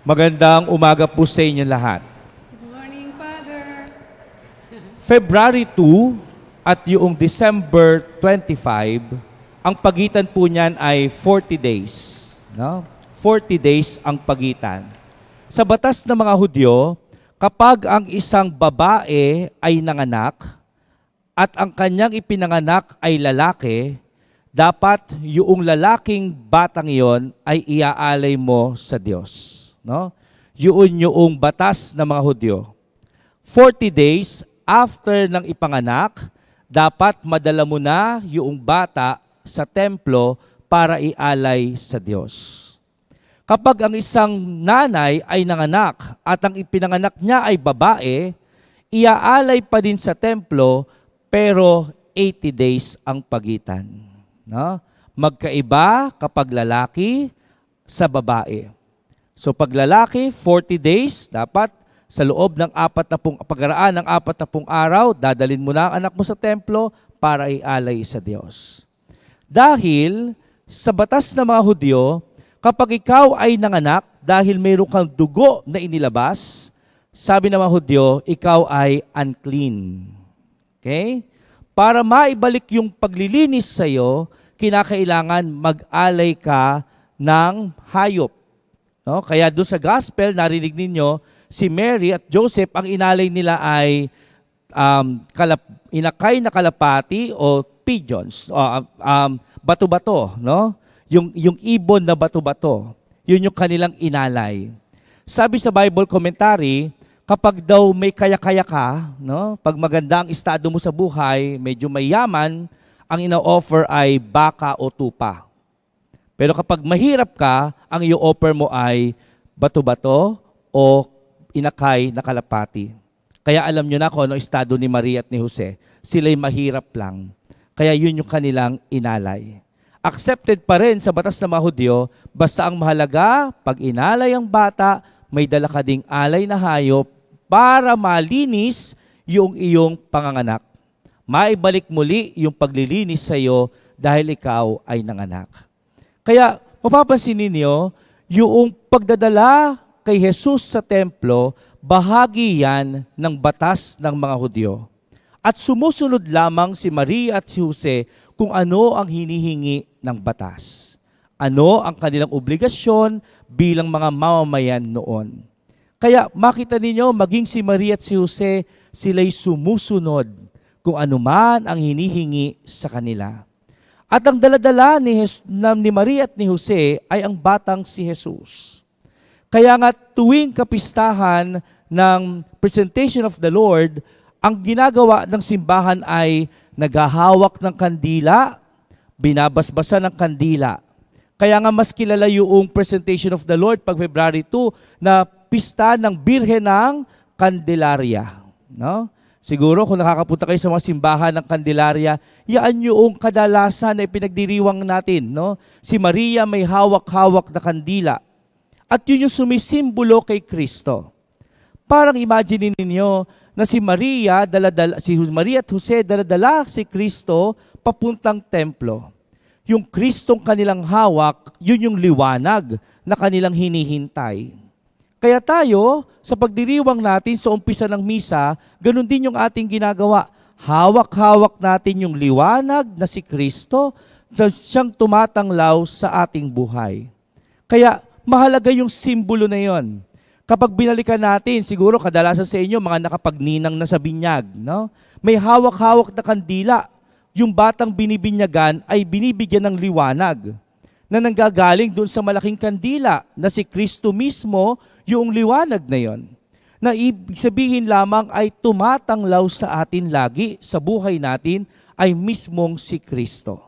Magandang umaga po sa inyo lahat. Good morning, Father. February 2 at yung December 25, ang pagitan po niyan ay 40 days. No? 40 days ang pagitan. Sa batas ng mga Hudyo, kapag ang isang babae ay nanganak at ang kanyang ipinanganak ay lalaki, dapat yung lalaking batang iyon ay iaalay mo sa Diyos. No? Yun yung batas ng mga Hudyo. 40 days after ng ipanganak, dapat madala mo na yung bata sa templo para ialay sa Diyos. Kapag ang isang nanay ay nanganak at ang ipinanganak niya ay babae, iaalay pa din sa templo pero 80 days ang pagitan. No? Magkaiba kapag lalaki sa babae. So pag lalaki, 40 days, dapat sa loob ng pagkaraan ng 40 araw, dadalin mo na ang anak mo sa templo para ialay sa Diyos. Dahil sa batas ng mga Hudyo, kapag ikaw ay nanganak dahil mayroon kang dugo na inilabas, sabi ng mga Hudyo, ikaw ay unclean. Okay? Para maibalik yung paglilinis sa iyo, kinakailangan mag-alay ka ng hayop. No? Kaya doon sa gospel, narinig ninyo, si Mary at Joseph, ang inalay nila ay inakay na kalapati o pigeons, o bato-bato, no? Yung ibon na bato-bato. Yun yung kanilang inalay. Sabi sa Bible commentary, kapag daw may kaya-kaya ka, no? Pag maganda ang estado mo sa buhay, medyo mayaman, ang ina-offer ay baka o tupa. Pero kapag mahirap ka, ang i-offer mo ay bato-bato o inakay na kalapati. Kaya alam nyo na kung ano estado ni Maria at ni Jose. Sila'y mahirap lang. Kaya yun yung kanilang inalay. Accepted pa rin sa batas ng mga Hudyo, basta ang mahalaga, pag inalay ang bata, may dala ka ding alay na hayop para malinis yung iyong panganganak. Maibalik muli yung paglilinis sa iyo dahil ikaw ay nanganak. Kaya mapapansin ninyo, yung pagdadala kay Jesus sa templo, bahagi yan ng batas ng mga Hudyo. At sumusunod lamang si Maria at si Jose kung ano ang hinihingi ng batas. Ano ang kanilang obligasyon bilang mga mamamayan noon. Kaya makita ninyo, maging si Maria at si Jose, sila'y sumusunod kung ano man ang hinihingi sa kanila. At ang daladala ni Maria at ni Jose ay ang batang si Jesus. Kaya nga tuwing kapistahan ng Presentation of the Lord, ang ginagawa ng simbahan ay naghahawak ng kandila, binabasbasan ng kandila. Kaya nga mas kilala yung Presentation of the Lord pag February 2 na pista ng Birhen ng Candelaria. No? Siguro kung nakakapunta kayo sa mga simbahan ng Candelaria, yaan yung kadalasan na ipinagdiriwang natin. No? Si Maria may hawak-hawak na kandila. At yun yung sumisimbolo kay Kristo. Parang imagine ninyo na si Maria at Jose daladala si Kristo papuntang templo. Yung Kristong kanilang hawak, yun yung liwanag na kanilang hinihintay. Kaya tayo, sa pagdiriwang natin sa umpisa ng misa, ganun din yung ating ginagawa. Hawak-hawak natin yung liwanag na si Kristo, siyang tumatanglaw sa ating buhay. Kaya mahalaga yung simbolo na yon. Kapag binalikan natin, siguro kadalasan sa inyo, mga nakapagninang na sa binyag, no? May hawak-hawak na kandila. Yung batang binibinyagan ay binibigyan ng liwanag na nanggagaling doon sa malaking kandila na si Kristo mismo, yung liwanag na yon. Na ibig sabihin lamang ay tumatanglaw sa atin lagi, sa buhay natin, ay mismong si Kristo.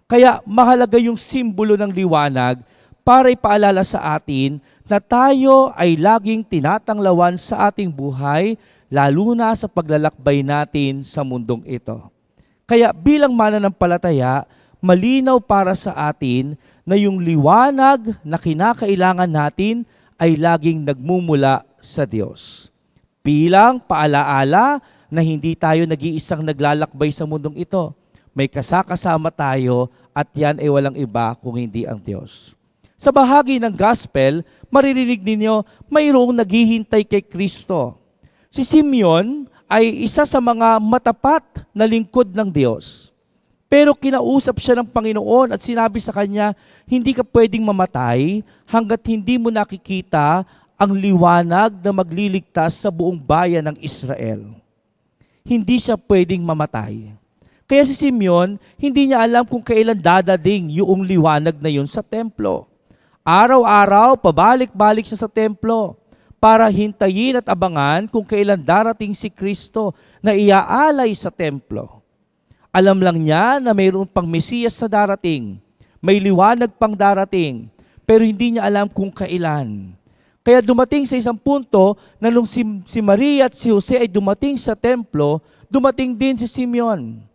Kaya mahalaga yung simbolo ng liwanag para ipaalala sa atin na tayo ay laging tinatanglawan sa ating buhay, lalo na sa paglalakbay natin sa mundong ito. Kaya bilang mananampalataya, malinaw para sa atin na yung liwanag na kinakailangan natin ay laging nagmumula sa Diyos. Bilang paalaala na hindi tayo nag-iisang naglalakbay sa mundong ito. May kasakasama tayo at yan ay walang iba kung hindi ang Diyos. Sa bahagi ng gospel, maririnig ninyo mayroong naghihintay kay Kristo. Si Simeon ay isa sa mga matapat na lingkod ng Diyos. Pero kinausap siya ng Panginoon at sinabi sa kanya, hindi ka pwedeng mamatay hanggat hindi mo nakikita ang liwanag na magliligtas sa buong bayan ng Israel. Hindi siya pwedeng mamatay. Kaya si Simeon, hindi niya alam kung kailan dadating yung liwanag na yun sa templo. Araw-araw, pabalik-balik siya sa templo para hintayin at abangan kung kailan darating si Kristo na iaalay sa templo. Alam lang niya na mayroon pang Mesiyas sa darating, may liwanag pang darating, pero hindi niya alam kung kailan. Kaya dumating sa isang punto na nung si Maria at si Jose ay dumating sa templo, dumating din si Simeon.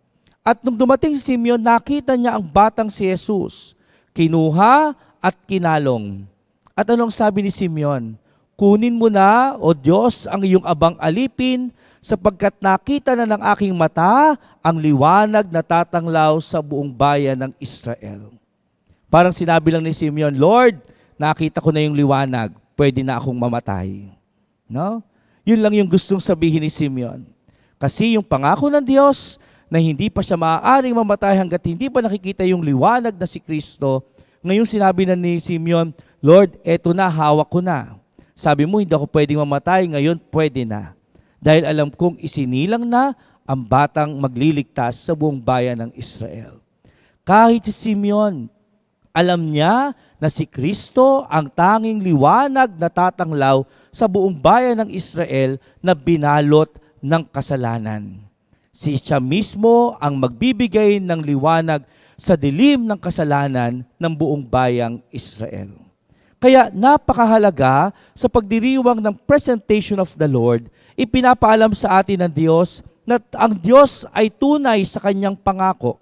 At nung dumating si Simeon, nakita niya ang batang si Jesus. Kinuha at kinalong. At anong sabi ni Simeon? Kunin mo na, O Diyos, ang iyong abang alipin, sapagkat nakita na ng aking mata ang liwanag na tatanglaw sa buong bayan ng Israel. Parang sinabi lang ni Simeon, Lord, nakita ko na yung liwanag, pwede na akong mamatay. No? Yun lang yung gustong sabihin ni Simeon. Kasi yung pangako ng Diyos na hindi pa siya maaaring mamatay hanggat hindi pa nakikita yung liwanag na si Kristo, ngayon sinabi na ni Simeon, Lord, eto na, hawak ko na. Sabi mo, hindi ako pwedeng mamatay, ngayon pwede na. Dahil alam kong isinilang na ang batang magliligtas sa buong bayan ng Israel. Kahit si Simeon, alam niya na si Kristo ang tanging liwanag na tatanglaw sa buong bayan ng Israel na binalot ng kasalanan. Siya mismo ang magbibigay ng liwanag sa dilim ng kasalanan ng buong bayang Israel. Kaya napakahalaga sa pagdiriwang ng presentation of the Lord, ipinapaalam sa atin ng Diyos na ang Diyos ay tunay sa kanyang pangako.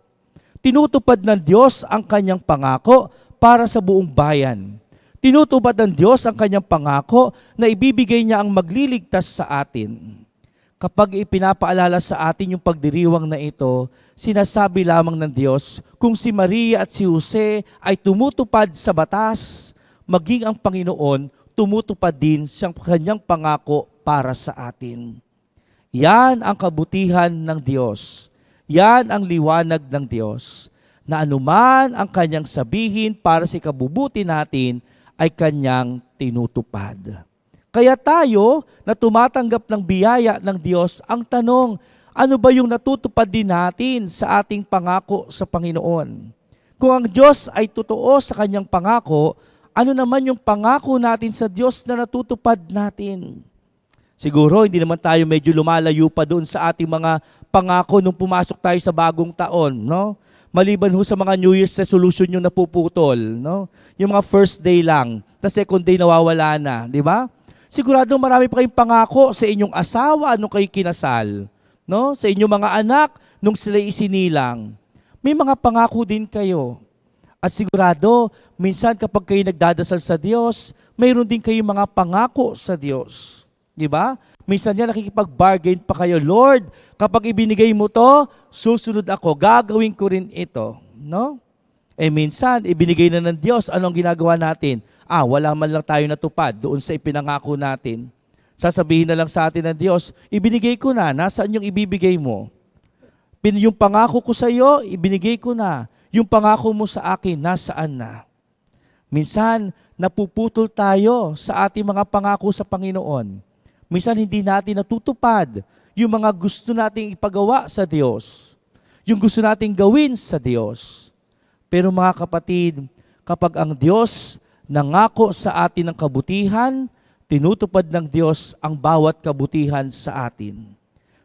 Tinutupad ng Diyos ang kanyang pangako para sa buong bayan. Tinutupad ng Diyos ang kanyang pangako na ibibigay niya ang magliligtas sa atin. Kapag ipinapaalala sa atin yung pagdiriwang na ito, sinasabi lamang ng Diyos kung si Maria at si Jose ay tumutupad sa batas, maging ang Panginoon tumutupad din sa kanyang pangako para sa atin. Yan ang kabutihan ng Diyos. Yan ang liwanag ng Diyos, na anuman ang kanyang sabihin para sa ikabubuti natin ay kanyang tinutupad. Kaya tayo na tumatanggap ng biyaya ng Diyos, ang tanong, ano ba yung natutupad din natin sa ating pangako sa Panginoon? Kung ang Diyos ay totoo sa kanyang pangako, ano naman yung pangako natin sa Diyos na natutupad natin? Siguro, hindi naman tayo medyo lumalayo pa doon sa ating mga pangako nung pumasok tayo sa bagong taon, no? Maliban ho sa mga New Year's resolution yung napuputol, no? Yung mga first day lang, the second day nawawala na, di ba? Sigurado marami pa kayong pangako sa inyong asawa nung kayo kinasal, no? Sa inyong mga anak nung sila isinilang. May mga pangako din kayo. At sigurado, minsan kapag kayo nagdadasal sa Diyos, mayroon din kayong mga pangako sa Diyos. Di ba? Minsan niya nakikipag-bargain pa kayo, Lord, kapag ibinigay mo to, susunod ako, gagawin ko rin ito. No? Eh minsan, ibinigay na ng Diyos, anong ginagawa natin? Wala man lang tayo natupad doon sa ipinangako natin. Sasabihin na lang sa atin ng Diyos, ibinigay ko na, nasaan yung ibibigay mo? Yung pangako ko sa iyo, ibinigay ko na. Yung pangako mo sa akin, nasaan na? Minsan, napuputol tayo sa ating mga pangako sa Panginoon. Minsan, hindi natin natutupad yung mga gusto nating ipagawa sa Diyos. Yung gusto nating gawin sa Diyos. Pero mga kapatid, kapag ang Diyos nangako sa atin ng kabutihan, tinutupad ng Diyos ang bawat kabutihan sa atin.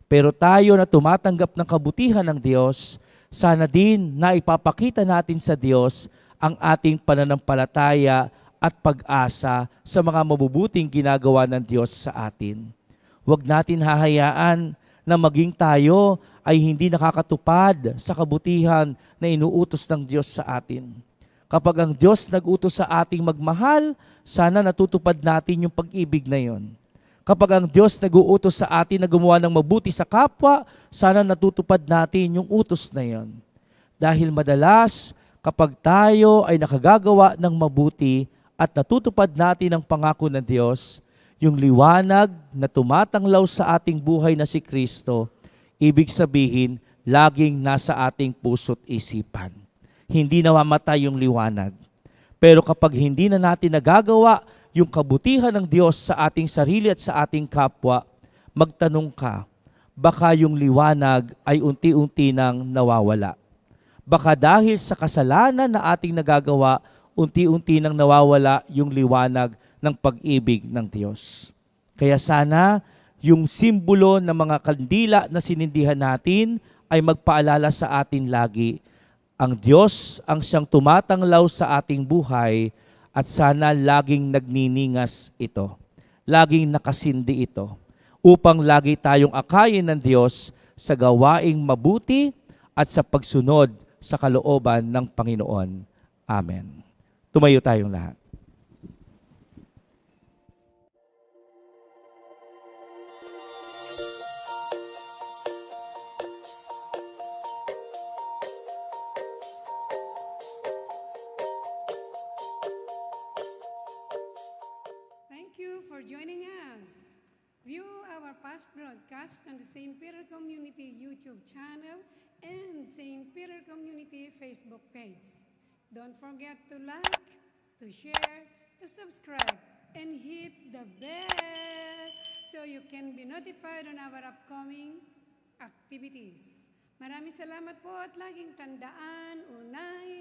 Pero tayo na tumatanggap ng kabutihan ng Diyos, sana din na ipapakita natin sa Diyos ang ating pananampalataya at pag-asa sa mga mabubuting ginagawa ng Diyos sa atin. Huwag natin hahayaan na maging tayo ay hindi nakakatupad sa kabutihan na inuutos ng Diyos sa atin. Kapag ang Diyos nag-utos sa ating magmahal, sana natutupad natin yung pag-ibig na yon. Kapag ang Diyos nag-uutos sa atin na gumawa ng mabuti sa kapwa, sana natutupad natin yung utos na yon. Dahil madalas, Kapag tayo ay nakagagawa ng mabuti at natutupad natin ang pangako ng Diyos, yung liwanag na tumatanglaw sa ating buhay na si Kristo, ibig sabihin, laging nasa ating puso't isipan. Hindi namamatay yung liwanag. Pero kapag hindi na natin nagagawa yung kabutihan ng Diyos sa ating sarili at sa ating kapwa, magtanong ka, baka yung liwanag ay unti-unti nang nawawala. Baka dahil sa kasalanan na ating nagagawa, unti-unti nang nawawala yung liwanag ng pag-ibig ng Diyos. Kaya sana yung simbolo ng mga kandila na sinindihan natin ay magpaalala sa atin lagi, ang Diyos ang siyang tumatanglaw sa ating buhay at sana laging nagniningas ito. Laging nakasindi ito upang lagi tayong akayin ng Diyos sa gawaing mabuti at sa pagsunod sa kalooban ng Panginoon. Amen. Tumayo tayong lahat. Thank you for joining us. View our past broadcast on the St. Peter Community YouTube channel and St. Peter Community Facebook page. Don't forget to like, to share, to subscribe, and hit the bell so you can be notified on our upcoming activities. Maraming salamat po at laging tandaan, unahin